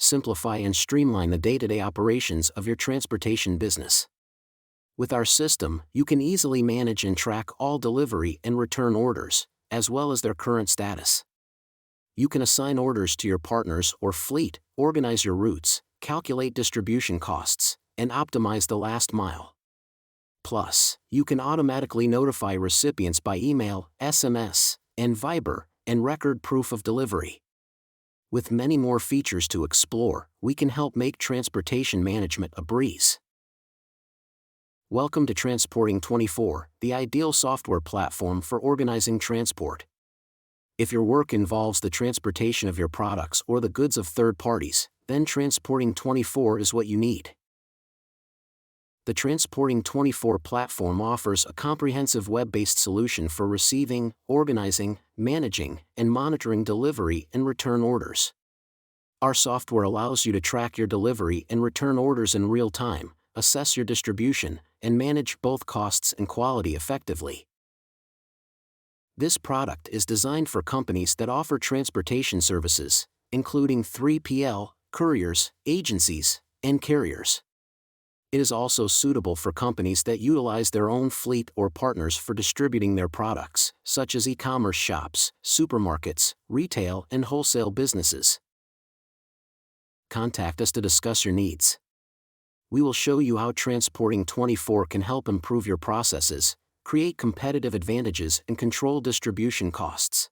simplify and streamline the day-to-day operations of your transportation business. With our system, you can easily manage and track all delivery and return orders, as well as their current status. You can assign orders to your partners or fleet, organize your routes, calculate distribution costs, and optimize the last mile. Plus, you can automatically notify recipients by email, SMS, and Viber, and record proof of delivery. With many more features to explore, we can help make transportation management a breeze. Welcome to Transporting24, the ideal software platform for organizing transport. If your work involves the transportation of your products or the goods of third parties, then Transporting24 is what you need. The Transporting24 platform offers a comprehensive web-based solution for receiving, organizing, managing, and monitoring delivery and return orders. Our software allows you to track your delivery and return orders in real time, assess your distribution, and manage both costs and quality effectively. This product is designed for companies that offer transportation services, including 3PL, couriers, agencies, and carriers. It is also suitable for companies that utilize their own fleet or partners for distributing their products, such as e-commerce shops, supermarkets, retail, and wholesale businesses. Contact us to discuss your needs. We will show you how Transporting24 can help improve your processes, create competitive advantages, and control distribution costs.